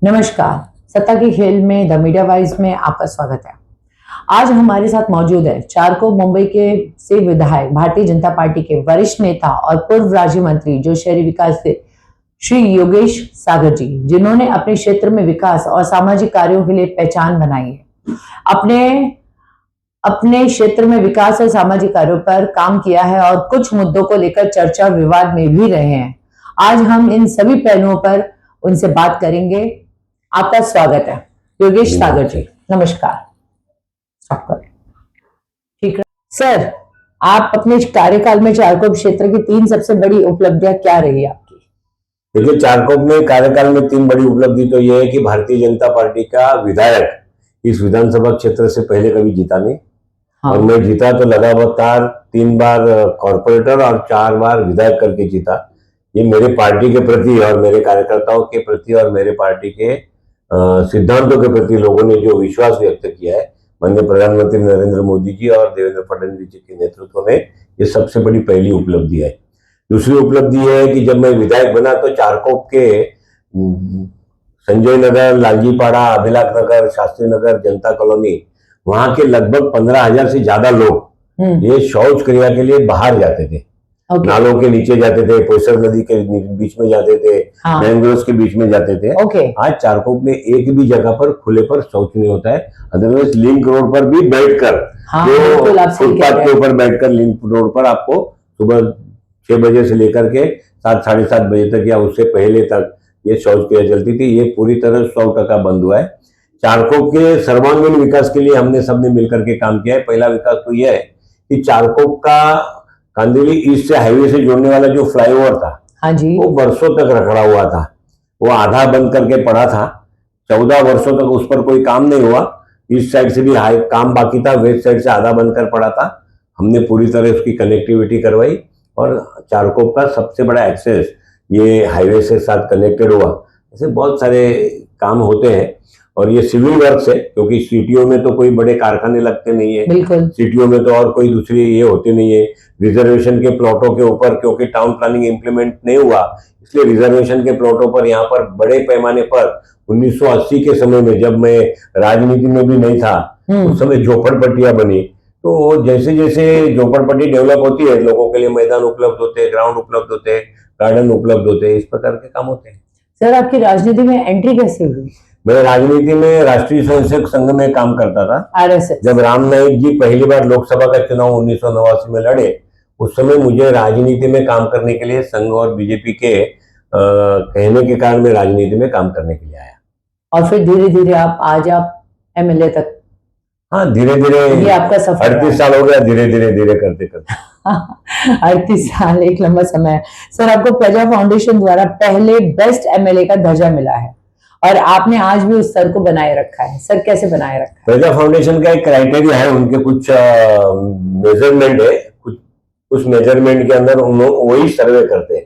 नमस्कार। सत्ता की खेल में द मीडिया वाइज में आपका स्वागत है। आज हमारे साथ मौजूद है चारकोप मुंबई के से विधायक, भारतीय जनता पार्टी के वरिष्ठ नेता और पूर्व राज्य मंत्री जो शहरी विकास से श्री योगेश सागर जी, जिन्होंने अपने क्षेत्र में विकास और सामाजिक कार्यों के लिए पहचान बनाई है। अपने अपने क्षेत्र में विकास और सामाजिक कार्यों पर काम किया है और कुछ मुद्दों को लेकर चर्चा विवाद में भी रहे हैं। आज हम इन सभी पहलुओं पर उनसे बात करेंगे। आपका स्वागत है योगेश सागर जी। नमस्कार। आपका ठीक है सर। आप अपने कार्यकाल में चारकोप क्षेत्र की 3 सबसे बड़ी उपलब्धियां क्या रही आपकी? देखिए, चारकोप में कार्यकाल में 3 बड़ी उपलब्धि तो यह है कि भारतीय जनता पार्टी का विधायक इस विधानसभा क्षेत्र से पहले कभी जीता नहीं। हाँ। और मैं जीता तो लगातार 3 बार कॉर्पोरेटर और 4 बार विधायक करके जीता। ये मेरे पार्टी के प्रति और मेरे कार्यकर्ताओं के प्रति और मेरे पार्टी के सिद्धांतों के प्रति लोगों ने जो विश्वास व्यक्त किया है, माननीय प्रधानमंत्री नरेंद्र मोदी जी और देवेंद्र फडणवीस जी के नेतृत्व में, ये सबसे बड़ी पहली उपलब्धि है। दूसरी उपलब्धि है कि जब मैं विधायक बना तो चारकोप के संजय नगर, लालजीपाड़ा, अभिलाख नगर, शास्त्री नगर, जनता कॉलोनी, वहां के लगभग 15,000 से ज्यादा लोग ये शौच क्रिया के लिए बाहर जाते थे। नालों के नीचे जाते थे, पोइसर नदी के बीच में जाते थे, मैंग्रोव्स के बीच में जाते थे। आज चारकोप में एक भी जगह पर खुले पर शौच नहीं होता है। अदरवाइज लिंक रोड पर भी बैठकर, फुटपाथ के ऊपर बैठकर लिंक रोड पर आपको सुबह 6 बजे से लेकर के 7, साढ़े 7 बजे तक या उससे पहले तक ये शौच क्रिया चलती थी। ये पूरी तरह 100% बंद हुआ है। चारकोप के सर्वांगीण विकास के लिए हमने सबने मिलकर के काम किया है। पहला विकास तो यह है कि चारकोप का कांदिवली ईस्ट से हाईवे से जोड़ने वाला जो फ्लाईओवर था, हाँ जी, वो वर्षों तक रखड़ा हुआ था। वो आधा बंद करके पड़ा था। 14 वर्षों तक उस पर कोई काम नहीं हुआ। ईस्ट साइड से भी काम बाकी था, वेस्ट साइड से आधा बंद कर पड़ा था। हमने पूरी तरह उसकी कनेक्टिविटी करवाई और चारकोप का सबसे बड़ा एक्सेस ये हाईवे से साथ कनेक्टेड हुआ। ऐसे बहुत सारे काम होते हैं और ये सिविल वर्क्स है, क्योंकि सिटियों में तो कोई बड़े कारखाने लगते नहीं है। बिल्कुल, सिटियों में तो और कोई दूसरी ये होती नहीं है। रिजर्वेशन के प्लॉटों के ऊपर, क्योंकि टाउन प्लानिंग इंप्लीमेंट नहीं हुआ, इसलिए रिजर्वेशन के प्लॉटों पर यहाँ पर बड़े पैमाने पर 1980 के समय में, जब मैं राजनीति में भी नहीं था, उस समय झोपड़पट्टियां बनी। तो जैसे जैसे झोपड़पट्टी डेवलप होती है, लोगों के लिए मैदान उपलब्ध होते हैं, ग्राउंड उपलब्ध होते हैं, गार्डन उपलब्ध होते हैं, इस प्रकार के काम होते हैं। सर, आपकी राजनीति में एंट्री कैसे हुई? मैं राजनीति में राष्ट्रीय स्वयंसेवक संघ में काम करता था। RSS। जब राम नाईक जी पहली बार लोकसभा का चुनाव 1989 में लड़े, उस समय मुझे राजनीति में काम करने के लिए संघ और बीजेपी के कहने के कारण मैं राजनीति में काम करने के लिए आया। और फिर धीरे धीरे आप MLA तक। हाँ, धीरे धीरे ये आपका सफर 38 साल हो गया, धीरे धीरे करते करते। 38 साल एक लंबा समय है। सर, आपको प्रजा फाउंडेशन द्वारा पहले बेस्ट MLA का दर्जा मिला है और आपने आज भी उस स्तर को बनाए रखा है। सर, कैसे बनाए रखा है? प्रजा फाउंडेशन का एक क्राइटेरिया है, उनके कुछ मेजरमेंट है। उस मेजरमेंट के अंदर वही सर्वे करते हैं,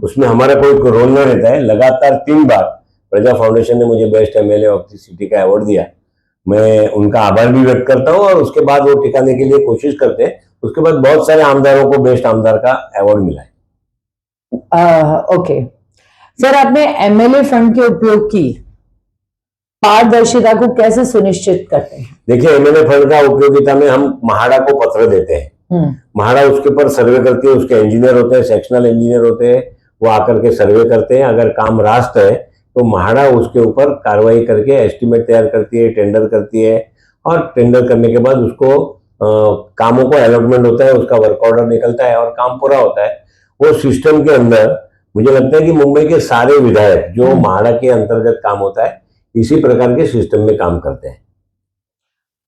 उसमें हमारा कोई रोल नहीं रहता है। लगातार 3 बार प्रजा फाउंडेशन ने मुझे best MLA of the city का अवार्ड दिया। मैं उनका आभार भी व्यक्त करता हूँ और उसके बाद वो टिकाने के लिए कोशिश करते हैं। उसके बाद बहुत सारे आमदारों को बेस्ट आमदार का अवार्ड मिला है। ओके सर, आपने MLA फंड के उपयोग की पारदर्शिता को कैसे सुनिश्चित करते हैं? देखिए, MLA फंड का उपयोगिता में हम महाड़ा को पत्र देते हैं। महाड़ा उसके ऊपर सर्वे करती है, उसके इंजीनियर होते हैं, सेक्शनल इंजीनियर होते हैं, वो आकर के सर्वे करते हैं। अगर काम रास्त है तो महाड़ा उसके ऊपर कार्रवाई करके एस्टिमेट तैयार करती है, टेंडर करती है और टेंडर करने के बाद उसको कामों को अलॉटमेंट होता है, उसका वर्क ऑर्डर निकलता है और काम पूरा होता है। वो सिस्टम के अंदर मुझे लगता है कि मुंबई के सारे विधायक जो महाड़ा के अंतर्गत काम होता है, इसी प्रकार के सिस्टम में काम करते हैं।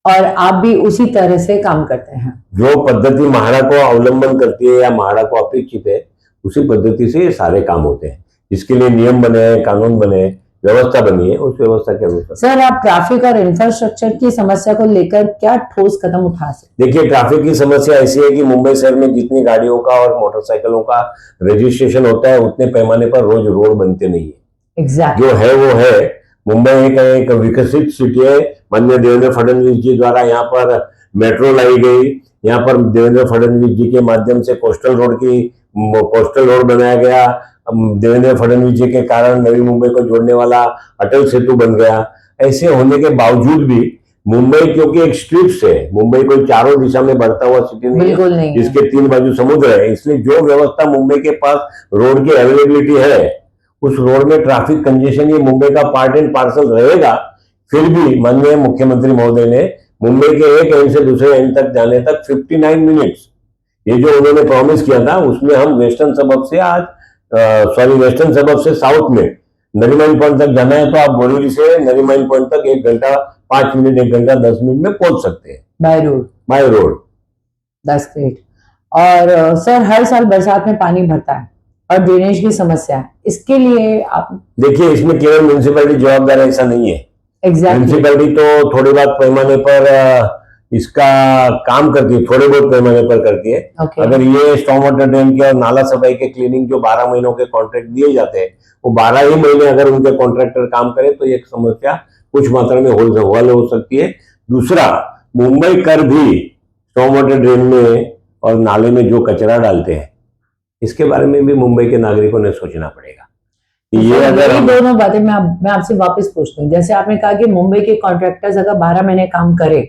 और आप भी उसी तरह से काम करते हैं? जो पद्धति महाड़ा को अवलंबन करती है या महाड़ा को अपेक्षित है, उसी पद्धति से ये सारे काम होते हैं। इसके लिए नियम बने हैं, कानून बने, व्यवस्था बनी है, उस व्यवस्था के अनुसार। सर, आप ट्रैफिक और इंफ्रास्ट्रक्चर की समस्या को लेकर क्या ठोस कदम उठा सकते? देखिए, ट्रैफिक की समस्या ऐसी है कि मुंबई शहर में जितनी गाड़ियों का और मोटरसाइकिलों का रजिस्ट्रेशन होता है, उतने पैमाने पर रोज रोड बनते नहीं है। Exactly। जो है वो है। मुंबई एक विकसित सिटी है। माननीय देवेंद्र फडणवीस जी द्वारा यहाँ पर मेट्रो लाई गई। यहाँ पर देवेंद्र फडणवीस जी के माध्यम से कोस्टल रोड बनाया गया। देवेंद्र फडणवीस जी के कारण नवी मुंबई को जोड़ने वाला अटल सेतु बन गया। ऐसे होने के बावजूद भी मुंबई क्योंकि एक स्ट्रिप्स है, मुंबई कोई चारों दिशा में बढ़ता हुआ सिटी नहीं है जिसके 3 बाजू समुद्र है, इसलिए जो व्यवस्था मुंबई के पास रोड की अवेलेबिलिटी है उस रोड में ट्रैफिक कंजेशन ये मुंबई का पार्ट एंड पार्सल रहेगा। फिर भी माननीय मुख्यमंत्री महोदय ने मुंबई के एक एंड से दूसरे एंड तक जाने तक 59 मिनट्स ये जो उन्होंने प्रॉमिस किया था उसमें हम वेस्टर्न सबब से साउथ में नरीमन पॉइंट तक जाना है तो आप बोरीवली से नरीमन पॉइंट तक 1 घंटा 5 मिनट 1 घंटा 10 मिनट में पहुंच सकते हैं बाय रोड। That's great. और सर हर साल बरसात में पानी भरता है और ड्रेनेज की समस्या है, इसके लिए आप देखिए इसमें केवल म्यूनिसिपैलिटी जवाबदार है ऐसा नहीं है। म्यूनिसिपैलिटी तो थोड़ी बहुत पैमाने पर इसका काम करती है, थोड़े बहुत पैमाने पर करती है। अगर ये स्टॉर्म वाटर ड्रेन के और नाला सफाई के क्लीनिंग जो 12 महीनों के कॉन्ट्रैक्ट दिए जाते हैं वो 12 ही महीने अगर उनके कॉन्ट्रैक्टर काम करे तो ये समस्या कुछ मात्रा में हल हो सकती है। दूसरा, मुंबई कर भी स्टॉर्म वाटर ड्रेन में और नाले में जो कचरा डालते हैं इसके बारे में भी मुंबई के नागरिकों ने सोचना पड़ेगा। ये अगर दोनों बातें मैं आपसे वापस पूछती हूँ, जैसे आपने कहा कि मुंबई के कॉन्ट्रैक्टर्स अगर 12 महीने काम करे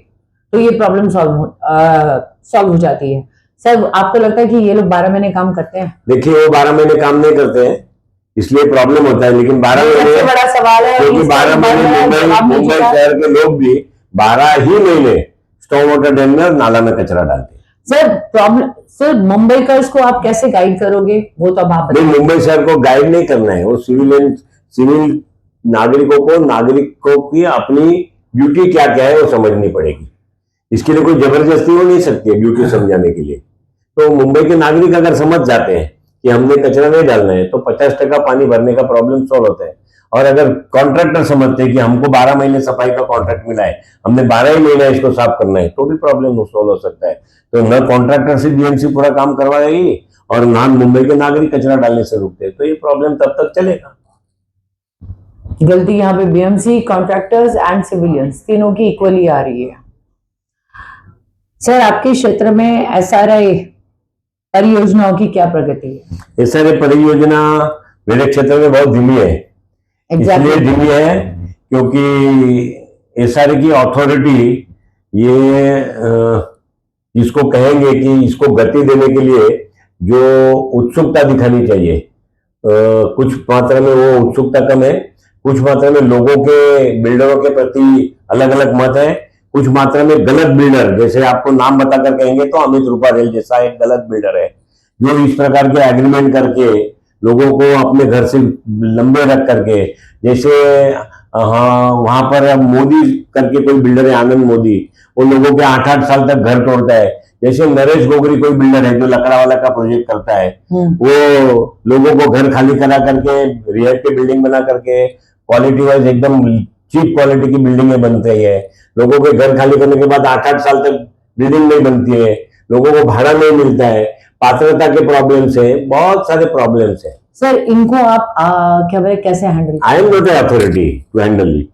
तो ये प्रॉब्लम सॉल्व हो जाती है। सर आपको लगता है कि ये लोग 12 महीने काम करते हैं? देखिए वो 12 महीने काम नहीं करते हैं इसलिए प्रॉब्लम होता है, लेकिन 12 महीने बड़ा सवाल है क्योंकि 12 महीने मुंबई शहर के लोग भी 12 ही महीने स्टॉर्म वाटर ड्रेन में और नाला में कचरा डालते हैं। सर मुंबई का इसको आप कैसे गाइड करोगे? वो तो अब आप नहीं, मुंबई शहर को गाइड नहीं करना है, वो सिविल नागरिकों की अपनी ड्यूटी क्या क्या है वो समझनी पड़ेगी। इसके लिए कोई जबरदस्ती हो नहीं सकती है ड्यूटी समझाने के लिए। तो मुंबई के नागरिक अगर समझ जाते हैं कि हमने कचरा नहीं डालना है तो 50% पानी भरने का प्रॉब्लम सॉल्व होता है। और अगर कॉन्ट्रैक्टर समझते हैं कि हमको 12 महीने सफाई का कॉन्ट्रैक्ट मिला है, हमने 12 ही महीना इसको साफ करना है, तो भी प्रॉब्लम सॉल्व हो सकता है। तो न कॉन्ट्रैक्टर से बीएमसी पूरा काम करवाएगी और ना मुंबई के नागरिक कचरा डालने से रुकते, तो ये प्रॉब्लम तब तक चलेगा। गलती यहाँ पे बीएमसी, कॉन्ट्रैक्टर्स एंड सिविलियंस तीनों की इक्वली आ रही है। सर आपके क्षेत्र में एसआरआई परियोजनाओं की क्या प्रगति है? एसआरआई परियोजना मेरे क्षेत्र में बहुत धीमी है। इसलिए धीमी है क्योंकि एसआरआई की अथॉरिटी ये जिसको कहेंगे कि इसको गति देने के लिए जो उत्सुकता दिखानी चाहिए, कुछ मात्रा में वो उत्सुकता कम है, कुछ मात्रा में लोगों के बिल्डरों के प्रति अलग अलग मत है, कुछ मात्रा में गलत बिल्डर, जैसे आपको नाम बताकर कहेंगे तो अमित रूपा रेल जैसा एक गलत बिल्डर है जो इस प्रकार के एग्रीमेंट करके लोगों को अपने घर से लंबे रख करके, जैसे वहां पर मोदी करके कोई बिल्डर है आनंद मोदी, वो लोगों के 8-8 साल तक घर तोड़ता है। जैसे नरेश गोगरी कोई बिल्डर है जो लकड़ा वाला का प्रोजेक्ट करता है, वो लोगों को घर खाली करा करके रिहायश की बिल्डिंग बना करके क्वालिटी वाइज एकदम चीप क्वालिटी की बिल्डिंगें बनती है। लोगों के घर खाली करने के बाद 8-8 साल तक बिल्डिंग नहीं बनती है, लोगों को भाड़ा नहीं मिलता है, पात्रता के प्रॉब्लम्स है, बहुत सारे प्रॉब्लम्स है। सर इनको आप क्या बोले कैसे handle? I am not a authority to handle it.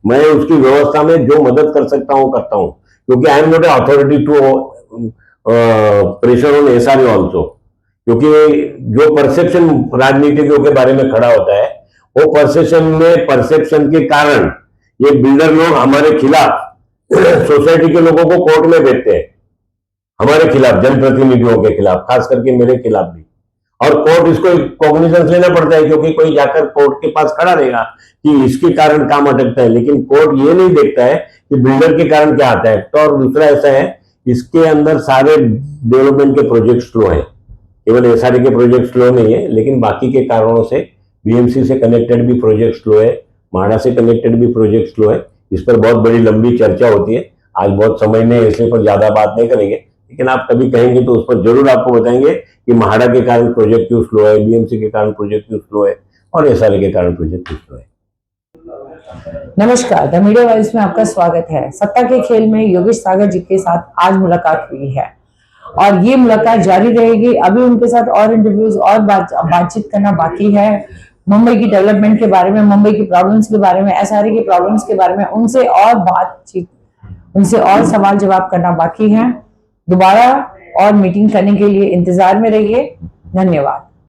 मैं उसकी व्यवस्था में जो मदद कर सकता हूँ करता हूँ, क्योंकि I am not a authority to pressure on SRI also. क्योंकि जो परसेप्शन राजनीतिकों के बारे में खड़ा होता है वो परसेप्शन के कारण ये बिल्डर लोग हमारे खिलाफ सोसाइटी के लोगों को कोर्ट में भेजते हैं, हमारे खिलाफ, जनप्रतिनिधियों के खिलाफ, खास करके मेरे खिलाफ भी। और कोर्ट इसको कॉग्निजेंस लेना पड़ता है क्योंकि कोई जाकर कोर्ट के पास खड़ा रहेगा कि इसके कारण काम अटकता है, लेकिन कोर्ट ये नहीं देखता है कि बिल्डर के कारण क्या आता है। तो और दूसरा ऐसा है, इसके अंदर सारे डेवलपमेंट के प्रोजेक्ट स्लो है, केवल एसआरआई के प्रोजेक्ट स्लो नहीं है, लेकिन बाकी के कारणों से बीएमसी से कनेक्टेड भी प्रोजेक्ट स्लो है, माड़ा से कनेक्टेड भी प्रोजेक्ट स्लो है। इस पर बहुत बड़ी लंबी चर्चा होती है, आज बहुत समय नहीं, इसलिए पर ज्यादा बात नहीं करेंगे, लेकिन आप कभी कहेंगे तो उस पर जरूर आपको बताएंगे कि महाड़ा के कारण प्रोजेक्ट क्यों स्लो है, बीएमसी के कारण प्रोजेक्ट क्यों स्लो है और एसआरआई के कारण प्रोजेक्ट क्यों स्लो है। नमस्कार, द मीडिया वाइज में आपका स्वागत है। सत्ता के खेल में योगेश सागर जी के साथ आज मुलाकात हुई है और ये मुलाकात जारी रहेगी। अभी उनके साथ और इंटरव्यूज और बातचीत करना बाकी है, मुंबई की डेवलपमेंट के बारे में, मुंबई की प्रॉब्लम्स के बारे में, एसआरआई की प्रॉब्लम्स के बारे में, उनसे और सवाल जवाब करना बाकी है। दोबारा और मीटिंग करने के लिए इंतजार में रहिए। धन्यवाद।